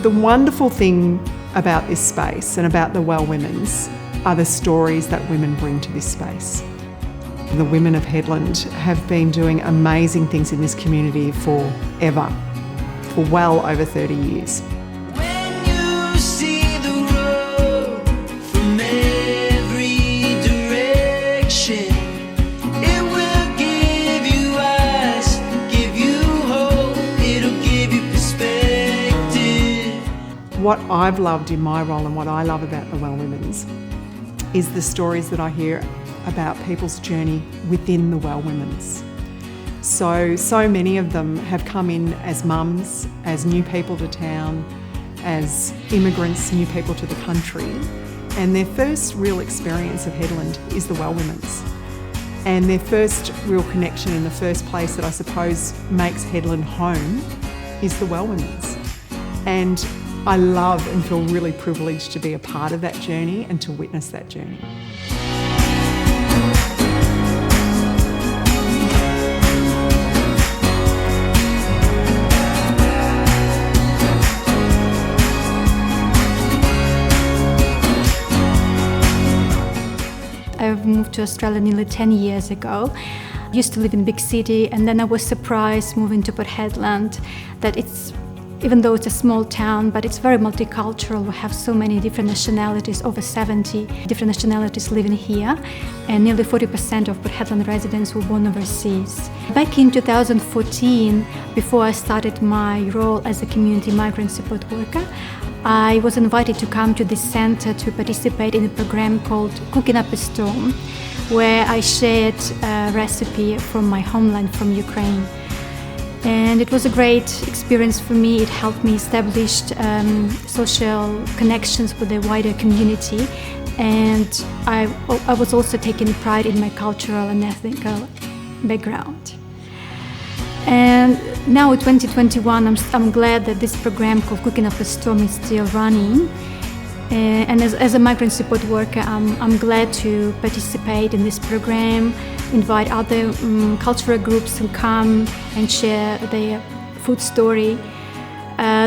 The wonderful thing about this space and about the Well Women's are the stories that women bring to this space. The women of Headland have been doing amazing things in this community forever, for well over 30 years. When you see the road from every direction, it will give you eyes, give you hope, it'll give you perspective. What I've loved in my role and what I love about the Well Women's is the stories that I hear about people's journey within the Well Women's. So many of them have come in as mums, as new people to town, as immigrants, new people to the country, and their first real experience of Headland is the Well Women's. And their first real connection in the first place that I suppose makes Headland home is the Well Women's. And I love and feel really privileged to be a part of that journey and to witness that journey. I've moved to Australia nearly 10 years ago. I used to live in a big city, and then I was surprised moving to Port Hedland that even though it's a small town, but it's very multicultural. We have so many different nationalities, over 70 different nationalities living here, and nearly 40% of Port Hedland residents were born overseas. Back in 2014, before I started my role as a community migrant support worker, I was invited to come to this centre to participate in a program called Cooking Up a Storm, where I shared a recipe from my homeland, from Ukraine. And it was a great experience for me. It helped me establish social connections with the wider community. And I was also taking pride in my cultural and ethnical background. And now in 2021, I'm glad that this program called Cooking Up a Storm is still running. And as a migrant support worker, I'm glad to participate in this program, invite other cultural groups to come and share their food story.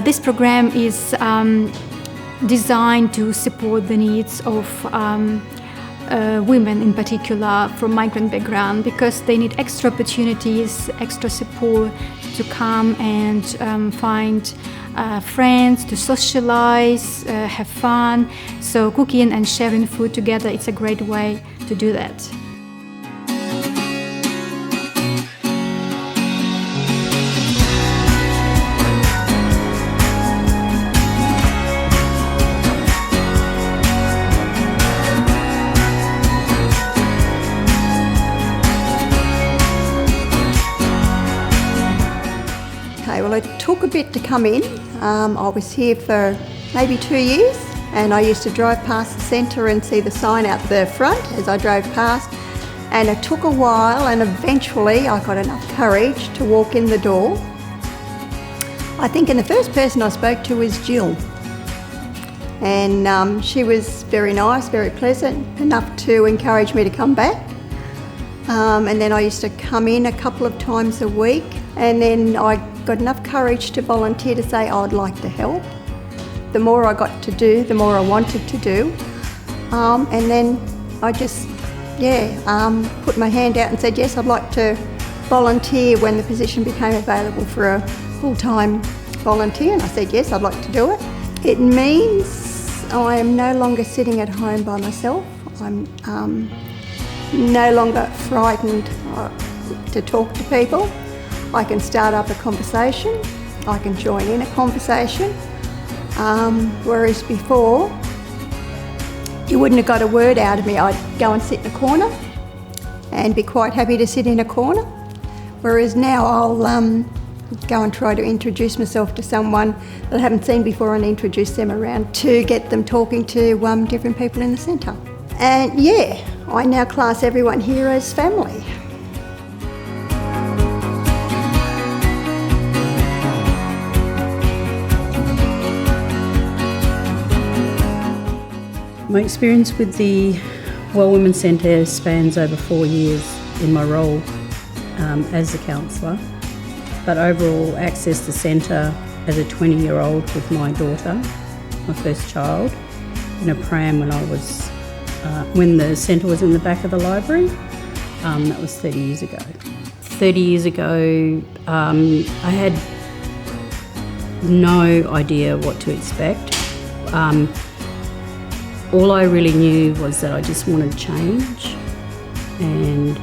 This program is designed to support the needs of women in particular from migrant background, because they need extra opportunities, extra support to come and find friends, to socialize, have fun. So cooking and sharing food together, it's a great way to do that. Well, it took a bit to come in. I was here for maybe 2 years, and I used to drive past the centre and see the sign out the front as I drove past, and it took a while, and eventually I got enough courage to walk in the door. I think the first person I spoke to was Jill, and she was very nice, very pleasant, enough to encourage me to come back. And then I used to come in a couple of times a week, and then I got enough courage to volunteer to say I'd like to help. The more I got to do, the more I wanted to do. And then I just, put my hand out and said, yes, I'd like to volunteer when the position became available for a full-time volunteer. And I said, yes, I'd like to do it. It means I am no longer sitting at home by myself. I'm no longer frightened to talk to people. I can start up a conversation, I can join in a conversation, whereas before you wouldn't have got a word out of me. I'd go and sit in a corner and be quite happy to sit in a corner, whereas now I'll go and try to introduce myself to someone that I haven't seen before and introduce them around to get them talking to different people in the centre. And I now class everyone here as family. My experience with the Well Women's Centre spans over 4 years in my role as a counsellor, but overall access to centre as a 20-year-old with my daughter, my first child, in a pram when the centre was in the back of the library. That was 30 years ago. 30 years ago, I had no idea what to expect. All I really knew was that I just wanted change, and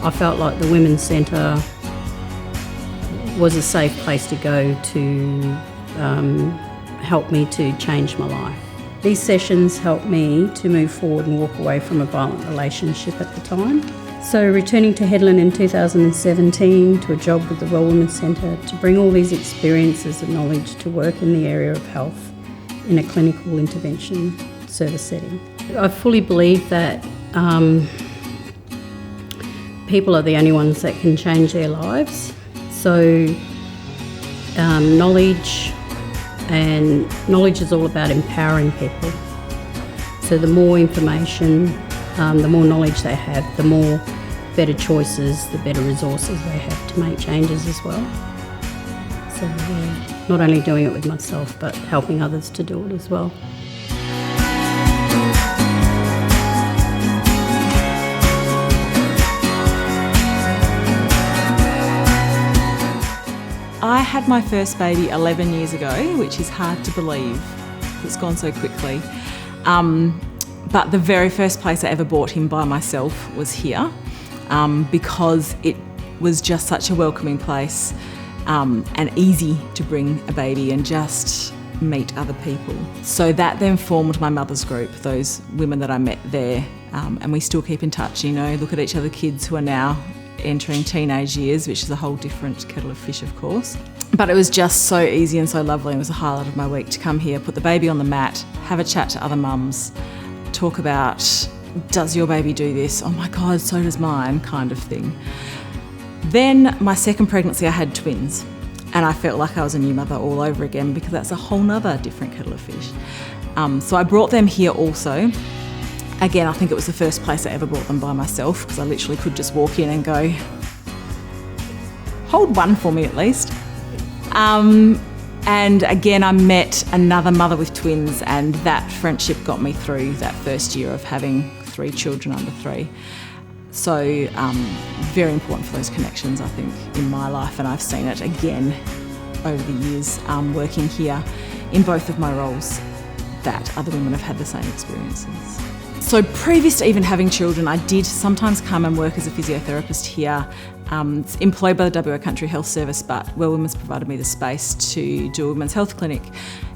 I felt like the Women's Centre was a safe place to go to help me to change my life. These sessions helped me to move forward and walk away from a violent relationship at the time. So returning to Hedland in 2017 to a job with the Well Women's Centre to bring all these experiences and knowledge to work in the area of health in a clinical intervention service setting. I fully believe that people are the only ones that can change their lives. So knowledge is all about empowering people. So the more information, the more knowledge they have, the more better choices, the better resources they have to make changes as well. So not only doing it with myself, but helping others to do it as well. I had my first baby 11 years ago, which is hard to believe. It's gone so quickly. But the very first place I ever brought him by myself was here, because it was just such a welcoming place and easy to bring a baby and just meet other people. So that then formed my mother's group, those women that I met there, and we still keep in touch, look at each other, kids who are now entering teenage years, which is a whole different kettle of fish, of course. But it was just so easy and so lovely, and it was a highlight of my week to come here, put the baby on the mat, have a chat to other mums, talk about, does your baby do this? Oh my God, so does mine, kind of thing. Then my second pregnancy, I had twins, and I felt like I was a new mother all over again, because that's a whole nother different kettle of fish. So I brought them here also. Again, I think it was the first place I ever brought them by myself, because I literally could just walk in and go, hold one for me at least. And again, I met another mother with twins, and that friendship got me through that first year of having 3 children under 3. So very important for those connections, I think, in my life, and I've seen it again over the years working here in both of my roles, that other women have had the same experiences. So previous to even having children, I did sometimes come and work as a physiotherapist here, employed by the WA Country Health Service, but Well Women's provided me the space to do a women's health clinic.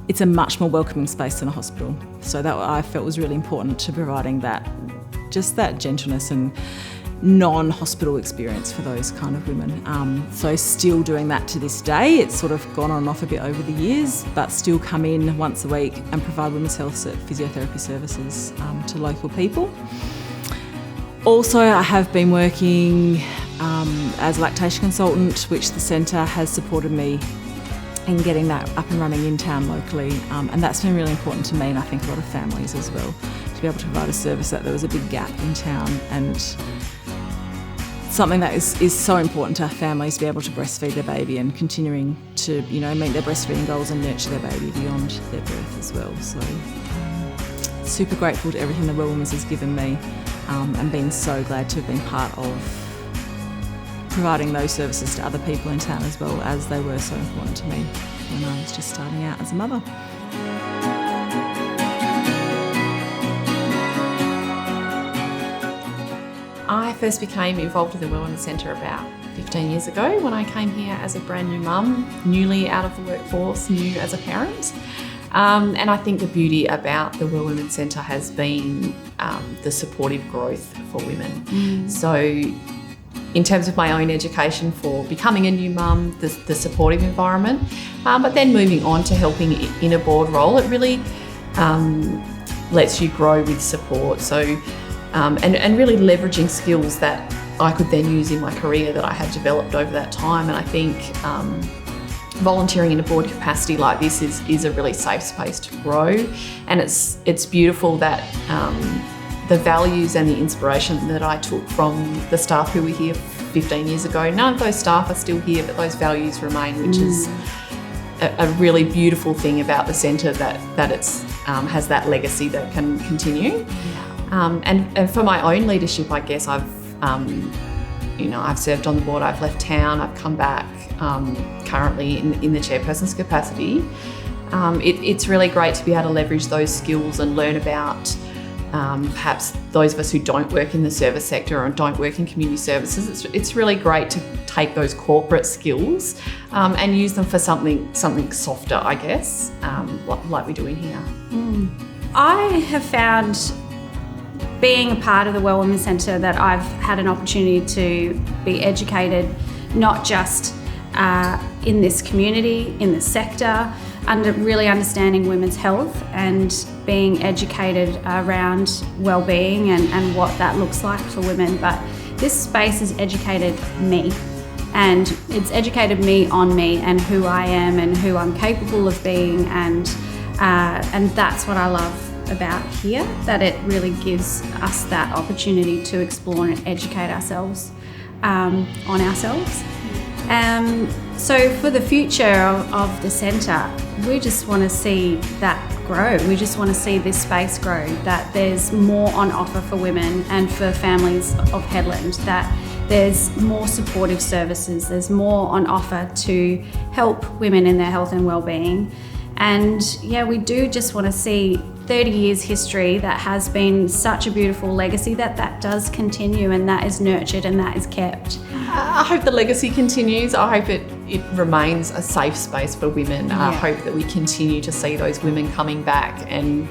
It's a much more welcoming space than a hospital. So that I felt was really important to providing that, just that gentleness and non-hospital experience for those kind of women. So still doing that to this day. It's sort of gone on and off a bit over the years, but still come in once a week and provide women's health physiotherapy services to local people. Also, I have been working as a lactation consultant, which the centre has supported me in getting that up and running in town locally, and that's been really important to me, and I think a lot of families as well, to be able to provide a service that there was a big gap in town, and something that is so important to our families, to be able to breastfeed their baby and continuing to meet their breastfeeding goals and nurture their baby beyond their birth as well. So super grateful to everything the Well Women's has given me, and been so glad to have been part of providing those services to other people in town as well, as they were so important to me when I was just starting out as a mother. I first became involved with the Well Women's Centre about 15 years ago when I came here as a brand new mum, newly out of the workforce, new as a parent. And I think the beauty about the Well Women's Centre has been the supportive growth for women. So in terms of my own education for becoming a new mum, the supportive environment, but then moving on to helping in a board role, it really lets you grow with support. So and really leveraging skills that I could then use in my career that I have developed over that time. And I think volunteering in a board capacity like this is a really safe space to grow. And it's beautiful that the values and the inspiration that I took from the staff who were here 15 years ago, none of those staff are still here, but those values remain, which is a really beautiful thing about the centre that it's has that legacy that can continue. And for my own leadership, I guess I've served on the board, I've left town, I've come back currently in the chairperson's capacity. It's really great to be able to leverage those skills and learn about perhaps those of us who don't work in the service sector or don't work in community services. It's really great to take those corporate skills and use them for something softer, I guess, like we're doing here. I have found, being a part of the Well Women's Centre, that I've had an opportunity to be educated, not just in this community, in the sector, really understanding women's health and being educated around well-being and what that looks like for women. But this space has educated me, and it's educated me on me and who I am and who I'm capable of being, and that's what I love about here, that it really gives us that opportunity to explore and educate ourselves on ourselves. So for the future of the centre, we just want to see that grow. We just want to see this space grow, that there's more on offer for women and for families of Headland, that there's more supportive services, there's more on offer to help women in their health and well-being. And yeah, we do just want to see 30 years history that has been such a beautiful legacy, that does continue and that is nurtured and that is kept. I hope the legacy continues. I hope it remains a safe space for women. I hope that we continue to see those women coming back and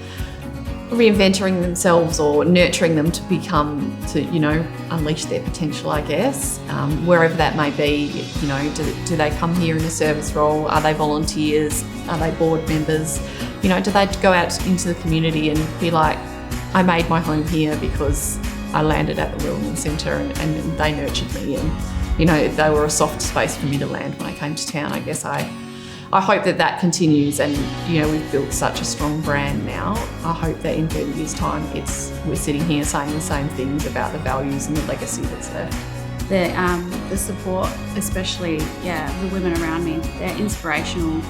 reinventing themselves or nurturing them to unleash their potential, I guess, wherever that may be. Do they come here in a service role? Are they volunteers? Are they board members? Do they go out into the community and be like, I made my home here because I landed at the Well Women's Centre and they nurtured me, and they were a soft space for me to land when I came to town. I guess I hope that continues, and we've built such a strong brand now. I hope that in 30 years' time we're sitting here saying the same things about the values and the legacy that's there. The support, especially the women around me, they're inspirational.